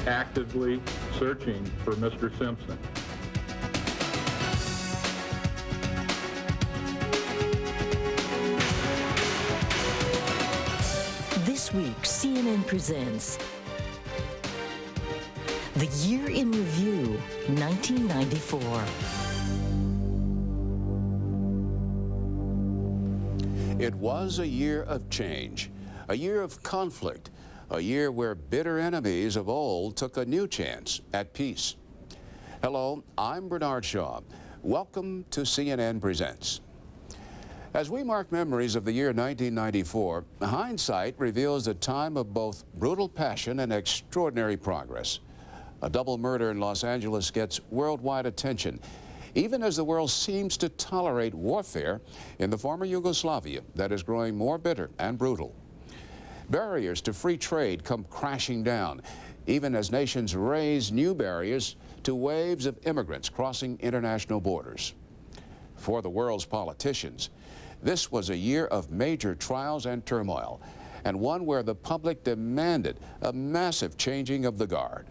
actively searching for Mr. Simpson. This week, CNN presents The Year in Review, 1994. It was a year of change, a year of conflict, a year where bitter enemies of old took a new chance at peace. Hello, I'm Bernard Shaw. Welcome to CNN Presents. As we mark memories of the year 1994, hindsight reveals a time of both brutal passion and extraordinary progress. A double murder in Los Angeles gets worldwide attention, even as the world seems to tolerate warfare in the former Yugoslavia that is growing more bitter and brutal. Barriers to free trade come crashing down, even as nations raise new barriers to waves of immigrants crossing international borders. For the world's politicians, this was a year of major trials and turmoil, and one where the public demanded a massive changing of the guard.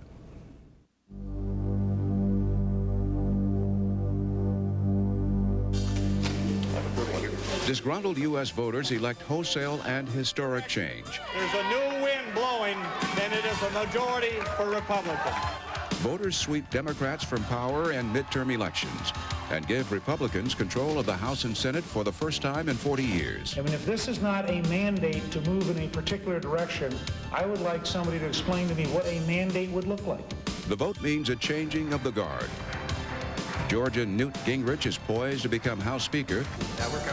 Disgruntled U.S. voters elect wholesale and historic change. There's a new wind blowing, and it is a majority for Republicans. Voters sweep Democrats from power in midterm elections and give Republicans control of the House and Senate for the first time in 40 years. I mean, if this is not a mandate to move in a particular direction, I would like somebody to explain to me what a mandate would look like. The vote means a changing of the guard. Georgia Newt Gingrich is poised to become House Speaker.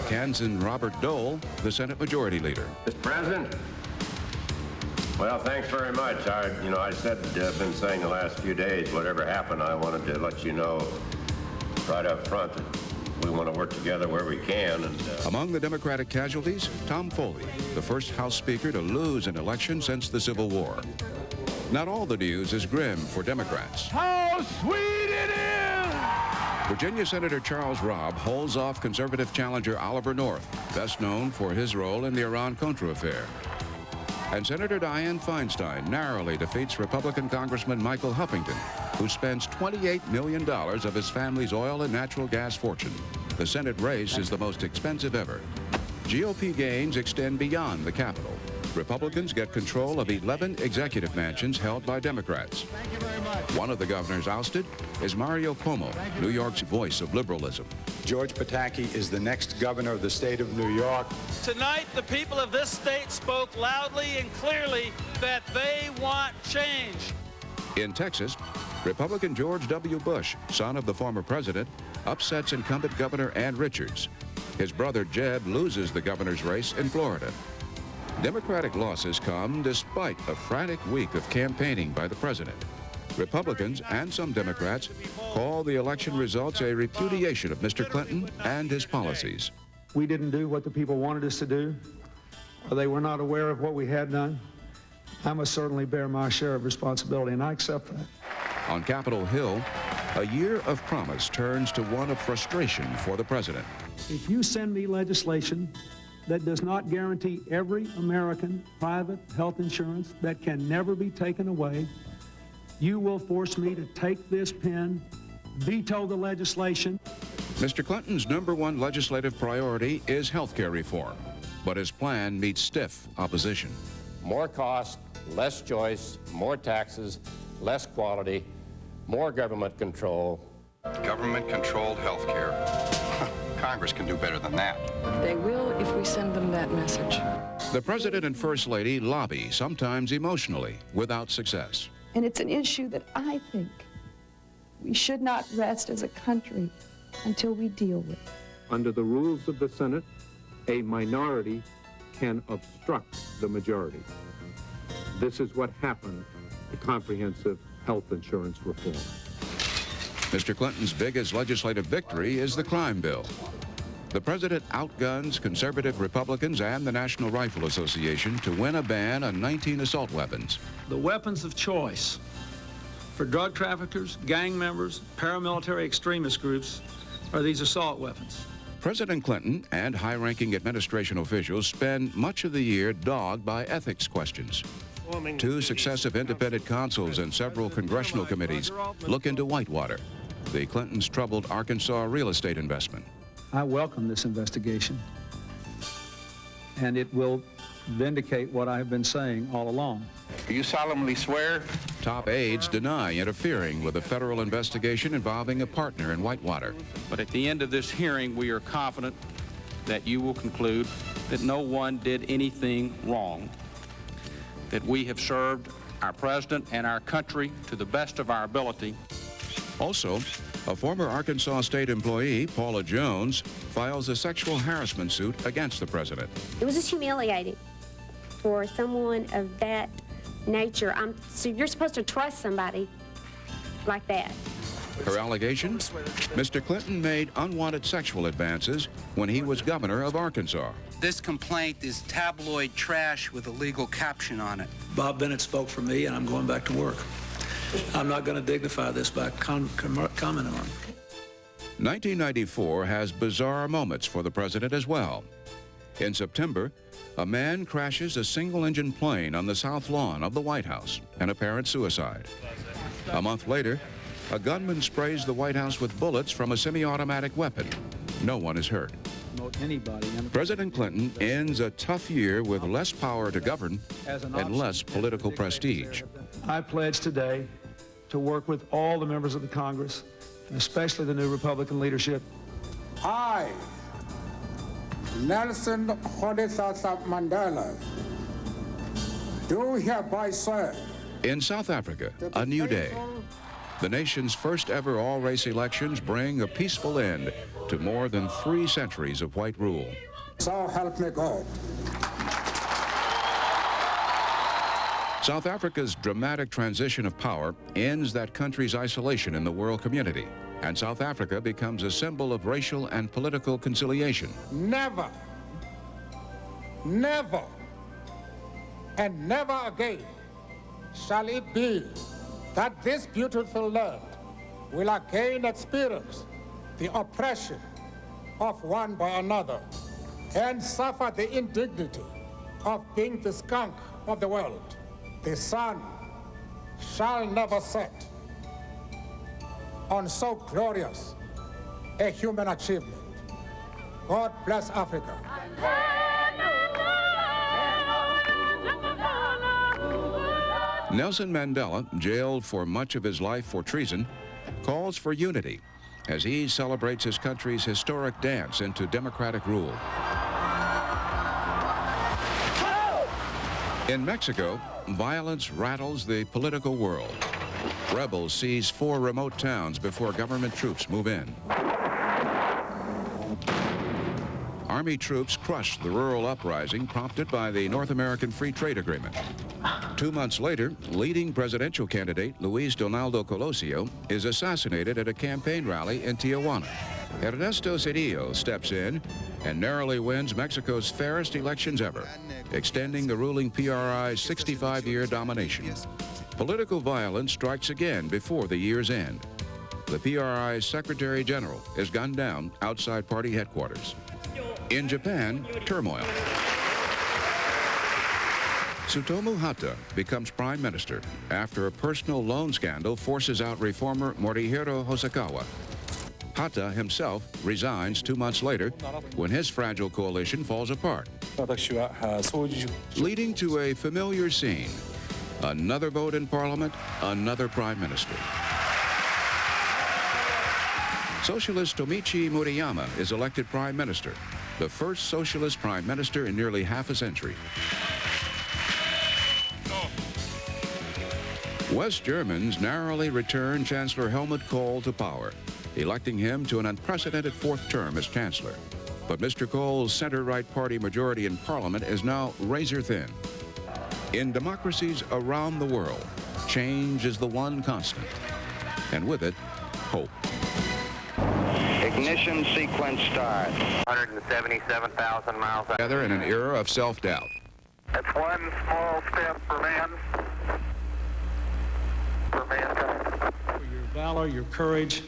Kansan Robert Dole, the Senate Majority Leader. Mr. President, well, thanks very much. I've been saying the last few days, whatever happened, I wanted to let you know right up front that we want to work together where we can. And among the Democratic casualties, Tom Foley, the first House Speaker to lose an election since the Civil War. Not all the news is grim for Democrats. How sweet it is! Virginia Senator Charles Robb holds off conservative challenger Oliver North, best known for his role in the Iran-Contra affair. And Senator Dianne Feinstein narrowly defeats Republican Congressman Michael Huffington, who spends $28 million of his family's oil and natural gas fortune. The Senate race is the most expensive ever. GOP gains extend beyond the Capitol. Republicans get control of 11 executive mansions held by Democrats. One of the governors ousted is Mario Cuomo, New York's voice of liberalism. George Pataki is the next governor of the state of New York. Tonight, the people of this state spoke loudly and clearly that they want change. In Texas, Republican George W. Bush, son of the former president, upsets incumbent Governor Ann Richards. His brother Jeb loses the governor's race in Florida. Democratic losses come despite a frantic week of campaigning by the president. Republicans and some Democrats call the election results a repudiation of Mr. Clinton and his policies. We didn't do what the people wanted us to do. They were not aware of what we had done. I must certainly bear my share of responsibility, and I accept that. On Capitol Hill, a year of promise turns to one of frustration for the president. If you send me legislation that does not guarantee every American private health insurance that can never be taken away, you will force me to take this pen, veto the legislation. Mr. Clinton's #1 legislative priority is health care reform, but his plan meets stiff opposition. more cost, less choice, more taxes, less quality, more government control. Government-controlled health care. Congress can do better than that. They will if we send them that message. The President and First Lady lobby, sometimes emotionally, without success. And it's an issue that I think we should not rest as a country until we deal with. Under the rules of the Senate, a minority can obstruct the majority. This is what happened to comprehensive health insurance reform. Mr. Clinton's biggest legislative victory is the crime bill. The president outguns conservative Republicans and the National Rifle Association to win a ban on 19 assault weapons. The weapons of choice for drug traffickers, gang members, paramilitary extremist groups are these assault weapons. President Clinton and high-ranking administration officials spend much of the year dogged by ethics questions. 2 successive independent consuls and several congressional committees look into Whitewater, the Clintons' troubled Arkansas real estate investment. I welcome this investigation, and it will vindicate what I have been saying all along. Do you solemnly swear? Top aides deny interfering with a federal investigation involving a partner in Whitewater. But at the end of this hearing, we are confident that you will conclude that no one did anything wrong, that we have served our president and our country to the best of our ability. Also, a former Arkansas state employee, Paula Jones, files a sexual harassment suit against the president. It was just humiliating for someone of that nature. So you're supposed to trust somebody like that. Her allegation? Mr. Clinton made unwanted sexual advances when he was governor of Arkansas. This complaint is tabloid trash with a legal caption on it. Bob Bennett spoke for me, and I'm going back to work. I'm not going to dignify this by commenting on it. 1994 has bizarre moments for the president as well. In September, a man crashes a single-engine plane on the south lawn of the White House, an apparent suicide. A month later, a gunman sprays the White House with bullets from a semi-automatic weapon. No one is hurt. President Clinton ends a tough year with less power to govern and less political prestige. I pledge today to work with all the members of the Congress, and especially the new Republican leadership. I, Nelson Rolihlahla Mandela, do hereby swear. In South Africa, a new day. The nation's first ever all-race elections bring a peaceful end to more than 3 centuries of white rule. So help me God. South Africa's dramatic transition of power ends that country's isolation in the world community, and South Africa becomes a symbol of racial and political conciliation. Never, never, and never again shall it be that this beautiful land will again experience the oppression of one by another and suffer the indignity of being the skunk of the world. The sun shall never set on so glorious a human achievement. God bless Africa. Nelson Mandela, jailed for much of his life for treason, calls for unity as he celebrates his country's historic dance into democratic rule. In Mexico, violence rattles the political world. Rebels seize 4 remote towns before government troops move in. Army troops crush the rural uprising prompted by the North American Free Trade Agreement. 2 months later, leading presidential candidate Luis Donaldo Colosio is assassinated at a campaign rally in Tijuana. Ernesto Cedillo steps in and narrowly wins Mexico's fairest elections ever, extending the ruling PRI's 65-year domination. Political violence strikes again before the year's end. The PRI's Secretary General is gunned down outside party headquarters. In Japan, turmoil. Tsutomu Hata becomes prime minister after a personal loan scandal forces out reformer Morihiro Hosokawa. Hata himself resigns 2 months later when his fragile coalition falls apart, leading to a familiar scene. Another vote in Parliament, another prime minister. Socialist Tomichi Murayama is elected prime minister, the first socialist prime minister in nearly half a century. West Germans narrowly return Chancellor Helmut Kohl to power, electing him to an unprecedented 4th term as chancellor. But Mr. Kohl's center-right party majority in Parliament is now razor-thin. In democracies around the world, change is the one constant, and with it, hope. Ignition sequence start. 177,000 miles. Together in an era of self-doubt. It's one small step for man. For mankind. For your valor, your courage,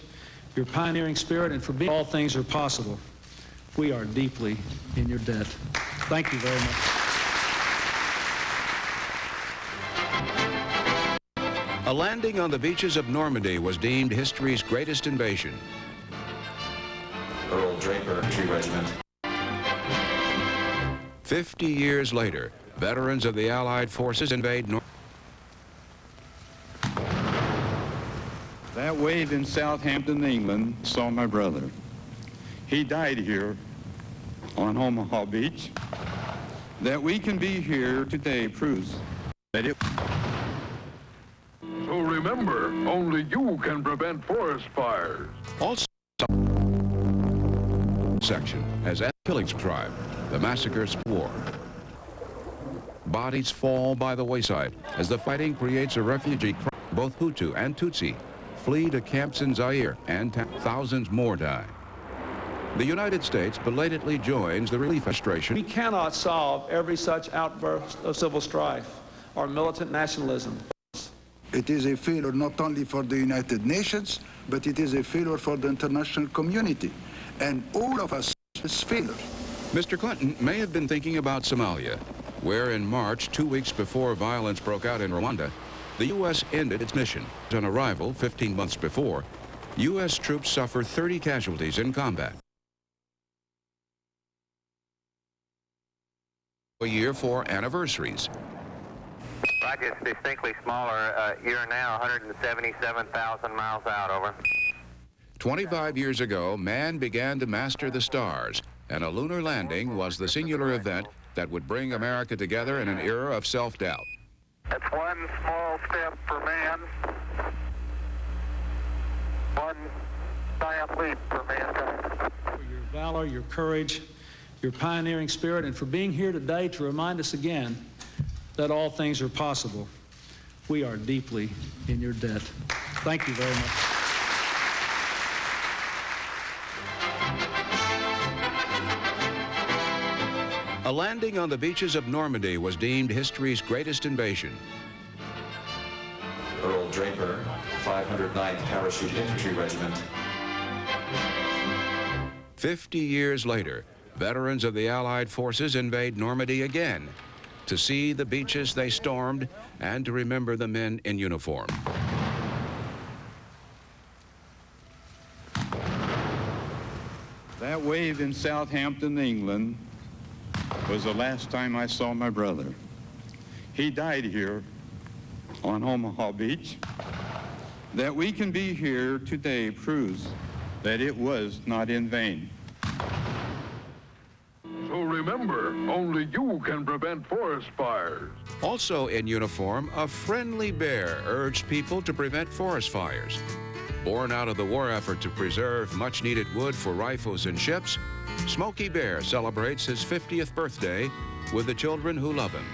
your pioneering spirit, and for being all things are possible. We are deeply in your debt. Thank you very much. A landing on the beaches of Normandy was deemed history's greatest invasion. Earl Draper Infantry Regiment. 50 years later, veterans of the Allied forces invade Normandy. That wave in Southampton, England, saw my brother. He died here on Omaha Beach. That we can be here today proves that it... So remember, only you can prevent forest fires. Also, section as at Killick's tribe, the massacres war. Bodies fall by the wayside as the fighting creates a refugee crisis. Both Hutu and Tutsi flee to camps in Zaire, and thousands more die. The United States belatedly joins the relief frustration. We cannot solve every such outburst of civil strife or militant nationalism. It is a failure not only for the United Nations, but it is a failure for the international community. And all of us is failure. Mr. Clinton may have been thinking about Somalia, where in March, 2 weeks before violence broke out in Rwanda, the U.S. ended its mission. On arrival 15 months before, U.S. troops suffered 30 casualties in combat. A year for anniversaries. Roger, it's distinctly smaller. You're now 177,000 miles out, over. 25 years ago, man began to master the stars, and a lunar landing was the singular event that would bring America together in an era of self-doubt. That's one small step for man, one giant leap for mankind. For your valor, your courage, your pioneering spirit, and for being here today to remind us again that all things are possible. We are deeply in your debt. Thank you very much. A landing on the beaches of Normandy was deemed history's greatest invasion. Earl Draper, 509th Parachute Infantry Regiment. 50 years later, veterans of the Allied forces invade Normandy again to see the beaches they stormed and to remember the men in uniform. That wave in Southampton, England, was the last time I saw my brother. He died here on Omaha Beach. That we can be here today proves that it was not in vain. So remember, only you can prevent forest fires. Also in uniform, a friendly bear urged people to prevent forest fires. Born out of the war effort to preserve much-needed wood for rifles and ships, Smokey Bear celebrates his 50th birthday with the children who love him.